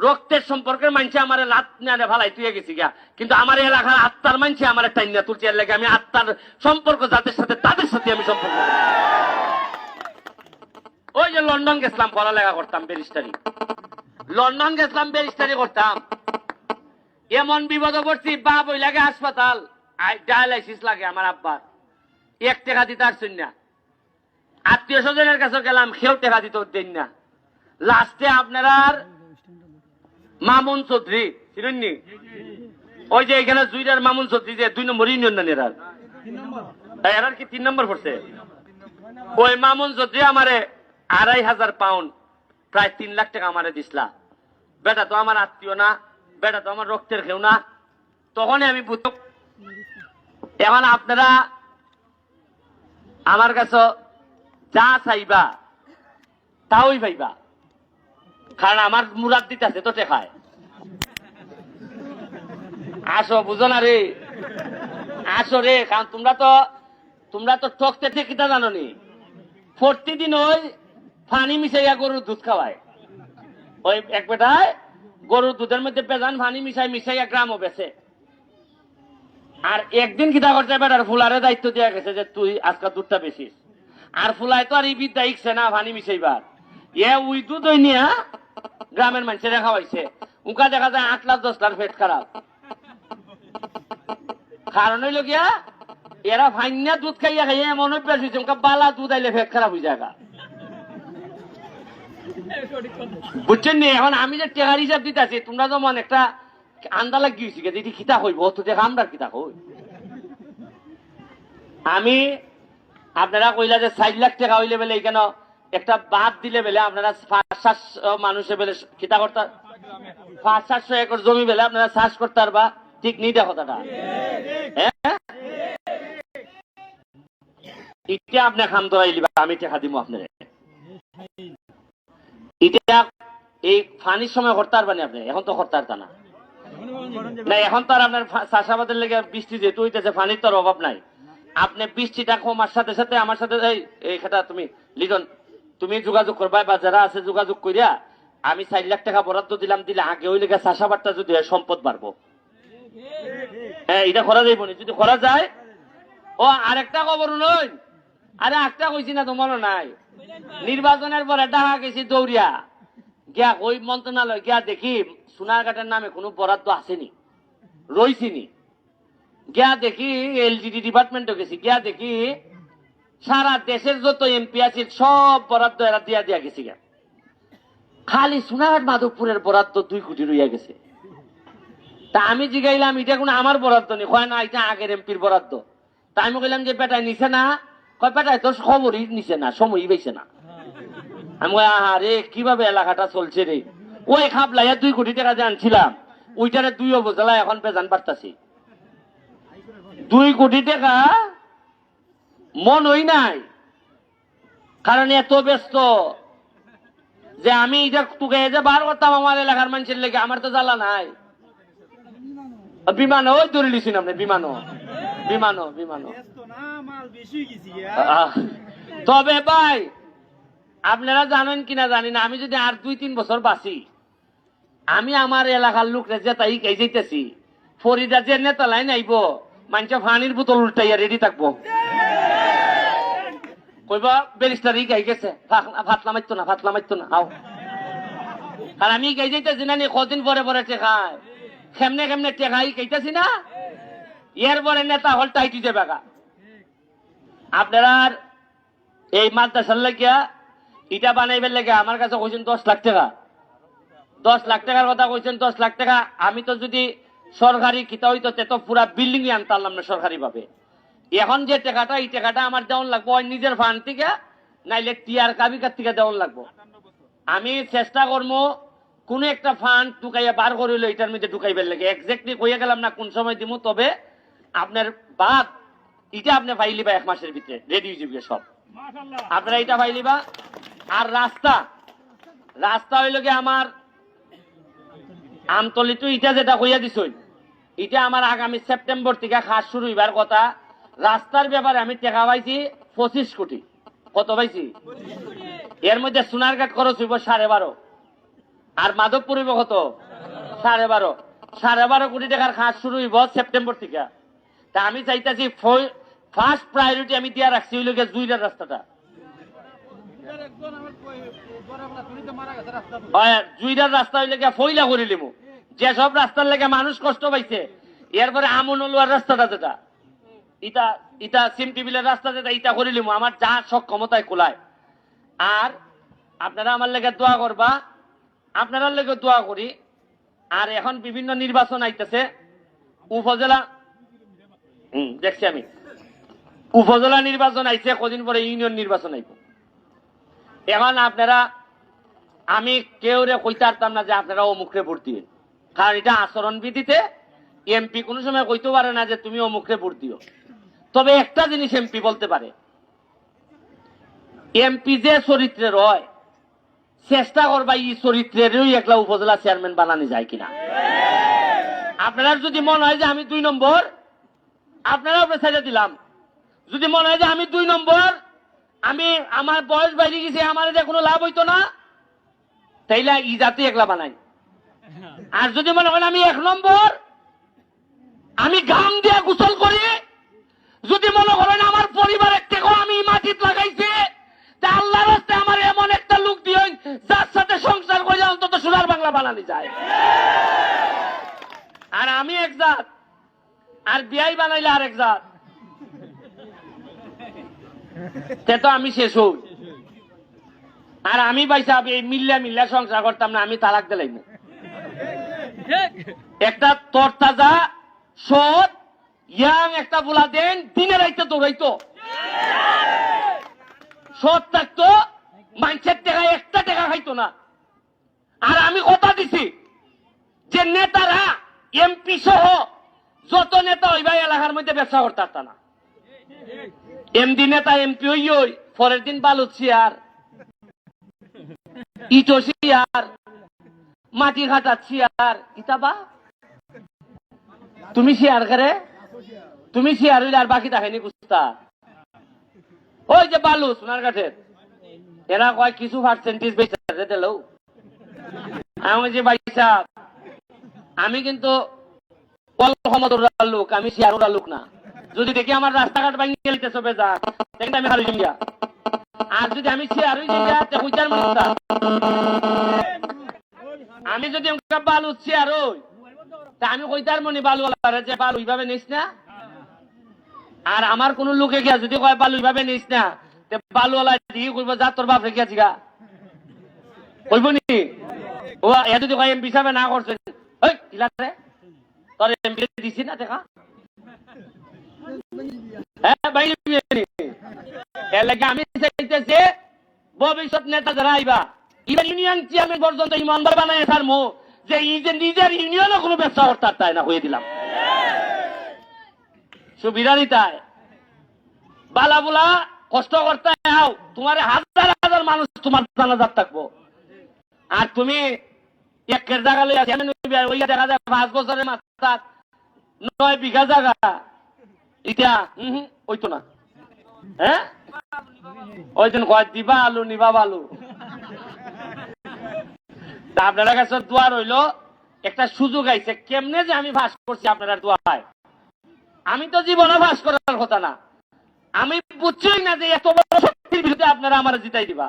রক্তের সম্পর্কের মানছে আমার লাত নিয়ে ভালাই তুই গেছি গা, কিন্তু আমার এলাকার আত্মার মানছে আমার টাইনা তুলছে, এর লাগে আমি আত্মার সম্পর্ক যাদের সাথে তাদের সাথে আমি সম্পর্ক। ওই যে লন্ডন গেছিলাম পড়ালেখা করতাম, ব্যারিস্টারি, লন্ডন গেছিলাম ব্যারিস্টারি করতাম, এমন বিপদে পড়ছি, বাপ ওই লাগে হাসপাতাল, ডায়ালাইসিস লাগে আমার আব্বার, 1 টাকা দিতে আসছেন না, আত্মীয় স্বজনের কাছে গেলাম, কেউ টাকা দিতে দেন না। লাস্টে আপনার মামুন চৌধুরী চিনেননি, ওই যে এখানে জুইরার মামুন চৌধুরী যে 2 নম্বর ইউনিয়ন এরার, এরার কি 3 নম্বর পড়ছে, ওই মামুন চৌধুরী আমারে 2500 পাউন্ড প্রায় 3 লাখ টাকা আমারে দিসলা। বেটা তো আমার আত্মীয় না, বেটা তো আমার রক্তের কেউ না। তখনই আমি বুঝ, এখন আপনারা আমার কাছে যা চাইবা তাওই পাইবা, কারণ আমার মুরাদ দিতেছে তো টেকায়। আসো, বুঝো না রে, আসো রে, কারণ তোমরা তো টকতে ঠিকিটা জানো নি, প্রতিদিন ওই পানি মিশাইয়া গরুর দুধ খাওয়ায়, ওই এক বেটায় গরুর দুধের মধ্যে বেজান পানি মিশাইয়া গ্রামও বেছে। আর একদিন কিতা করছে, বেটার ফুলারে দায়িত্ব দেওয়া গেছে যে তুই আজকাল দুধটা বেশিস, আর ফুলাই তো আর এই বিদ্যা ইচ্ছে না পানি মিশাইবার, ওই দুধ ওই নিয়ে গ্রামের মানুষেরা খাওয়াইছে। উকা দেখা যায় 8 লাখ 10 লাখ পেট খারাপ। কারণ হইল গিয়া এরা ভাইনা দুধ খাইয়া খাইয়া এমন অভ্যাস হয়েছে, উনকা বালা দুধ আইলে পেট খারাপ হয়ে যায়। বুঝছেন নি? এখন আমি যে টেকার হিসাব দিতেছি, তোমরা যেমন একটা আন্দা লাগিয়েছি যে খিতা হইব, অত দেখা আমরা খিতা হই। আমি আপনারা কইলা যে 4 লাখ টাকা হইলে বেলে কেন একটা বাদ দিলে বেলে আপনারা 500-700 মানুষে বেলে খিতা করতে, 500-700 একর জমি বেলে আপনারা চাষ করতে পারবা, ঠিক নেই দেখো কথাটা। হ্যাঁ, এটা আপনি খাম ধরাইলিবা, আমি টাকা দিব আপনারা। এটা এই ফানির সময় করতে পারবেন আপনি, এখন তো করতে পারতা না। এখন তো আর আপনার চাষাবাদের লেগে বৃষ্টি যেহেতু হইতেছে, ফানির তো অভাব নাই। আপনি বৃষ্টিটা কমার সাথে সাথে আমার সাথে এই কথা তুমি লিটন তুমি যোগাযোগ করবা, বা যারা আছে যোগাযোগ করিয়া আমি 4 লাখ টাকা বরাদ্দ দিলাম, দিলে আগে ওই লেগে চাষাবাদটা যদি সম্পদ বাড়বো। হ্যাঁ, এটা করা যাইব না, যদি করা যায়। ও আরেকটা খবর নই, আরে একটা কইছি না তোমার নাই, নির্বাচনের পরে ঢাকা গেছি দৌড়িয়া গিয়া ওই মন্ত্রণালয় গিয়া দেখি সোনারঘাটের নামে কোনো বরাদ্দ আসেনি, রইছিনি। গিয়া দেখি এলজিডি ডিপার্টমেন্টে গেছি, গিয়া দেখি সারা দেশের যত এমপি আছে সব বরাদ্দ এরা দিয়া দিয়া গেছি। খালি সোনারঘাট মাধবপুরের বরাদ্দ 2 কোটি রইয়া গেছে। তা আমি জিগাইলাম এটা কোনো আমার বরাদ্দ নেই, হয় না এটা আগের এমপির বরাদ্দ। তা আমি কইলাম যে বেটায় নিছে না, কয় বেটায় তোর খবরই নিছে না, সময়ই পাইছে না। আমি আরে কিভাবে এলাকাটা চলছে রে, ওই খাবলাইয়া 2 কোটি টাকা যে আনছিলাম ওইটারে 2 উপজেলা এখন বেজান পারতাছি। 2 কোটি টাকা মন হই নাই, কারণ এত ব্যস্ত যে আমি এটা তোকে যে বার করতাম আমার এলাকার মানুষের লেগে, আমার তো জ্বালা নাই। বিমানও ওই ধরে লিছি না আপনি, বিমানও তবে ভাই আপনারা জানেন কিনা জানি না, আমি যদি আর 2-3 বছর বাঁচি, আমি আমার এলাকার লোক যেতাই যাইতেছি, ফরিদা যে নেতা লাইন আইব মানুষ পানির বোতল উল্টাইয়া রেডি থাকবো, কইবা ব্যারিস্টার গাই গেছে, ফাতলা মারতো না আও। আর আমি গাই যাইতেছি না, কদিন পরে পরে টেকায় কেমনে টেকাই গাইতেছি না, এর পরে নেতা হল টাইটি যাবে। আপনারা এই মাদ্রাসার লাগিয়া ইটা বানাইবার লাগে আমার কাছে কইছেন 10 লাখ টাকা, 10 লাখ টাকার কথা কইছেন। 10 লাখ টাকা আমি তো যদি সরকারি কিতা হইতো তো পুরা বিল্ডিং আনতাম না সরকারি ভাবে। এখন যে টাকাটা এই টাকাটা আমার দেওয়ান লাগবো ওই নিজের ফান্ড থেকে, নাইলে টিআর কাবিকার থেকে দেওয়ান লাগবো। আমি চেষ্টা করবো কোন একটা ফান্ড ঢুকাইয়া বার করিল এটার মধ্যে ঢুকাইবার লাগে, এক্স্যাক্টলি কইয়া গেলাম না কোন সময় দিব, তবে আপনার বাদ এটা আপনি পাইলিবা 1 মাসের ভিতরে রেডি হয়ে যাবে সব, আপনারা এটা পাইলিবা। আর রাস্তা হইল গিয়ে আমার আমতলি তো ইটা যেটা কইয়া দিছ, এটা আমার আগামী সেপ্টেম্বর থেকে কাজ শুরু হইবার কথা। রাস্তার ব্যাপারে আমি টাকা পাইছি 25 কোটি। কত পাইছি? এর মধ্যে সোনারঘাট খরচ হইব 12.5, আর মাধবপুর হইব কত 12.5 12.5 কোটি টাকার কাজ শুরু হইব সেপ্টেম্বর থেকে। তা আমি চাইতেছি ফার্স্ট প্রায়োরিটি আমি দিয়া রাখছি হইল গিয়ে জুইরার রাস্তাটা। জুইরার রাস্তা হইলে গিয়া ফইলা করে লিমু, যেসব রাস্তার লেগে মানুষ কষ্ট পাইছে। এরপরে আমনলুয়ার রাস্তাটা যেটা ইটা ইটা সিম টিবিলের রাস্তা যেটা ইটা করে লিমু আমার যা সক্ষমতায় কোলায়। আর আপনারা আমার লেগে দোয়া করবা, আপনারা লেগে দোয়া করি। আর এখন বিভিন্ন নির্বাচন আইতেছে, উপজেলা দেখছি আমি উপজেলা নির্বাচন আইছে, কদিন পরে ইউনিয়ন নির্বাচন আইব। এখন আপনারা আমি কেউ রে কইতে পারতাম না যে আপনারা অমুকরে ভোট দিবেন, কারণ এটা আচরণবিধিতে এমপি কোনো সময় কইতে পারে না যে তুমি অমুকরে ভোট দিও। তবে একটা জিনিস এমপি বলতে পারে, এমপি যে চরিত্রের হয় চেষ্টা করবা এই চরিত্রেরই একলা উপজেলা চেয়ারম্যান বানানো যায় কিনা। আপনারা যদি মনে হয় যে আমি 2 নম্বর, আপনারা ছেড়ে দিলাম। যদি মনে হয় যে আমি 2 নম্বর, আমি আমার বয়স বাইরে গেছে, আমার এটা কোনো লাভ হইতো না, তাইলে ই জাতি একলা বানাই। আর যদি মনে করেন আমি 1 নম্বর, আমি গাম দিয়ে গোসল করি, যদি মনে করেন আমার পরিবারের থেকে আমি মাটিত লাগাইছি, তা আল্লাহর রাস্তায় আমার এমন একটা লোক দিয়ে যার সাথে সংসার করে অন্তত সোনার বাংলা বানানো যায়। আর আমি এক জাত, আর বিয়াই বানাইলে আর এক জাত, তে তো আমি শেষ হই। আর আমি বাইসা মিল্লা সংসার করতাম না, আমি তালাক দিলাম। একটা তরতাজা সৎ ইয়াং একটা বলা দেন, দিনে রাইতে দৌড়াইতো, সৎ থাকতো, মানুষের টাকা একটা টাকা খাইতো না। আর আমি কথা দিছি যে নেতারা এমপি সহ যত নেতা হইবা এলাকার মধ্যে ব্যবসা করতে পারত না। এমডি নেতা এমপি হই পরের দিন বালুত চেয়ার, ইটো চেয়ার, মাটি ঘাটার চেয়ার, ইতাবা তুমি শেয়ার করে, তুমি শেয়ার হইলে আর বাকি থাকেনি কুস্তা। ওই যে বালু সোনার কাঠের, এরা কয় কিছু পার্সেন্টেজ বেঁচে দিল। আমি যে বাইসা, আমি কিন্তু লোক, আমি শেয়ার লোক না। যদি দেখি আমার রাস্তাঘাট ভাঙিয়ে গেলতে সবে যা, দেখতে আমি হারু জিঙ্গা। আর যদি আমি শেয়ার হই যাই, আমি যদি বালু শেয়ার হই, তা আমি কইতার মনে বালুওয়ালা যে বালু এইভাবে নিস না। আর আমার কোন লোকে গিয়া যদি কয় বালু এইভাবে নিস না, বালুওয়ালা দিয়ে কইব যা তোর বাপ রেখে আছি গা, কইব নি? ও এ যদি কয় এমপি সাহেব না করছেন, ওই ইলারে তোর এমপি দিছি না দেখা, হ্যাঁ বাইরে এর লাগে আমি চাইতেছি ভবিষ্যৎ নেতা যারা আইবা, ইভেন ইউনিয়ন চেয়ারম্যান পর্যন্ত ইমানদার বানায় তার মো যে নিজের ইউনিয়নও কোনো ব্যবসা করতে চায় না, হয়ে দিলাম সুবিধা নিতায় বালা বুলা কষ্ট করতে আও, তোমার হাজার হাজার মানুষ তোমার জানাজার থাকবো। আর তুমি একের জায়গা লইয়া ওই দেখা যায় 5 বছরের মাথা 9 বিঘা জায়গা, এটা ওইতো না। হ্যাঁ ওই জন্য কয় দিবা আলু নিবা বালু। আপনারা কাছে দোয়া রইল, একটা সুযোগ আইছে, কেমনে যে আমি ভাস করছি আপনারা দোয়ায়। আমি তো জীবনে ভাস করার কথা না, আমি বুঝছই না যে এত বড় শক্তির বিরুদ্ধে আপনারা আমার জিতাই দিবা।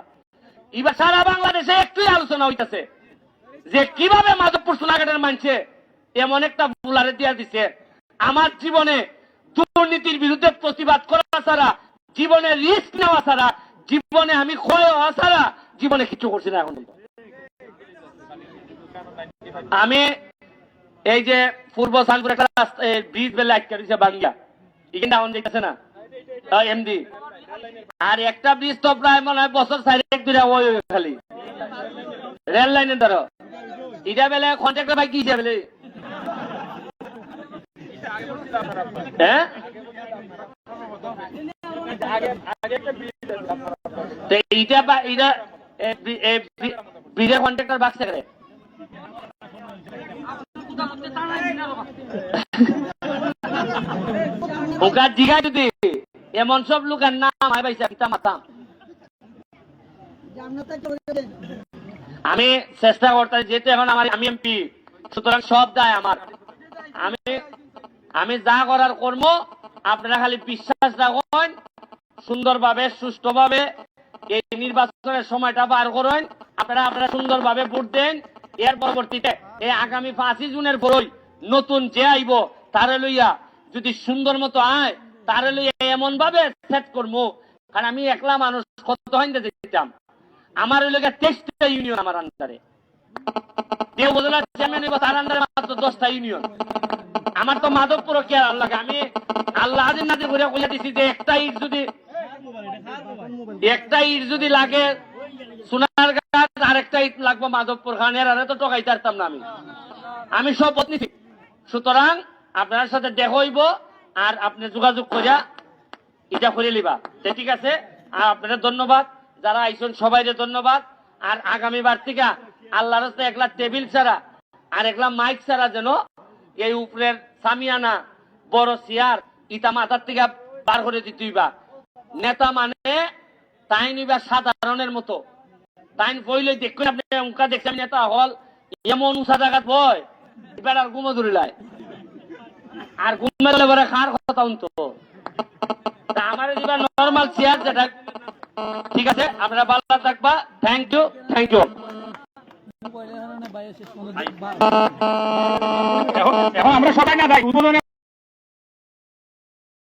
এবার সারা বাংলাদেশে একটুই আলোচনা হইতেছে যে কিভাবে মাধবপুর সোনাঘাটের মানছে এমন একটা বুলারে দিয়া দিছে। আমার জীবনে দুর্নীতির বিরুদ্ধে প্রতিবাদ করা ছাড়া, জীবনে রিস্ক নেওয়া ছাড়া, জীবনে আমি ক্ষয় হওয়া ছাড়া জীবনে কিছু করছি না। এখন আমি এই যে পূর্ব সালপুর একটা ব্রিজ বেলা আটকে দিচ্ছে বাংলা, এখানে এখন দেখতেছে না এমডি। আর একটা ব্রিজ তো প্রায় মনে হয় বছর 4 খালি রেল লাইনের ধরো, এটা বেলা কন্ট্রাক্টর ভাই কি বেলে, হ্যাঁ ব্রিজের কন্ট্রাক্টর বাক্সে করে ওকার জিগায় যদি এমন সব লোকের নাম হয় পাইছে পিতা মাতাম। আমি চেষ্টা করতে, যেহেতু এখন আমি এমপি, সুতরাং সব দায় আমার। আমি যা করার কর্ম, আপনারা খালি বিশ্বাস রাখুন, সুন্দরভাবে সুষ্ঠুভাবে এই নির্বাচনের সময়টা পার করুন। আপনারা সুন্দরভাবে ভোট দেন। এর পরবর্তীতে এই আগামী 5 জুনের পরই নতুন যে আইব তারে লইয়া যদি সুন্দর মতো আয়, তারে লইয়া এমন ভাবে সেট করবো। কারণ আমি একলা মানুষ, কত হইতে দিতাম। আমার ওই লোকের 23টা ইউনিয়ন আমার আন্ডারে, কেউ উপজেলার চেয়ারম্যান হইব, তার আন্ডারে মাত্র 10টা ইউনিয়ন। আমার তো মাধবপুর কে আর লাগে, আমি আল্লাহ হাজির নাজির করে কইয়া দিছি যে একটা ইট যদি লাগে সোনার গাছ, আরেকটা ইট লাগবো মাধবপুর খানের, আরে তো টকাইতে পারতাম না আমি সব নিছি। সুতরাং আপনার সাথে দেখা হইব, আর আপনি যোগাযোগ করিয়া এটা করে লিবা, ঠিক আছে? আর আপনাদের ধন্যবাদ, যারা আইসন সবাইকে ধন্যবাদ। আর আগামীবার থেকে আল্লাহর রাস্তায় একলা টেবিল ছাড়া আর একলা মাইক ছাড়া যেন এই উপরের সামিয়ানা বড় চেয়ার ইটা মাথার থেকে বার করে দিতেইবা। নেতা মানে তাই নিবা সাধারণের মতো, তাই বইলে দেখুন আপনি উনকা দেখছেন নেতা হল এমন উঁচা জায়গা বয়, এবার আর ঘুমো ধরিলায়, আর ঘুমেলে পরে খার কথা উনতো আমার যেটা নর্মাল চেয়ার যেটা। ঠিক আছে, আপনারা ভালো থাকবা। Thank you, thank you. এখন আমরা সবাই না যাই উদ্বোধনে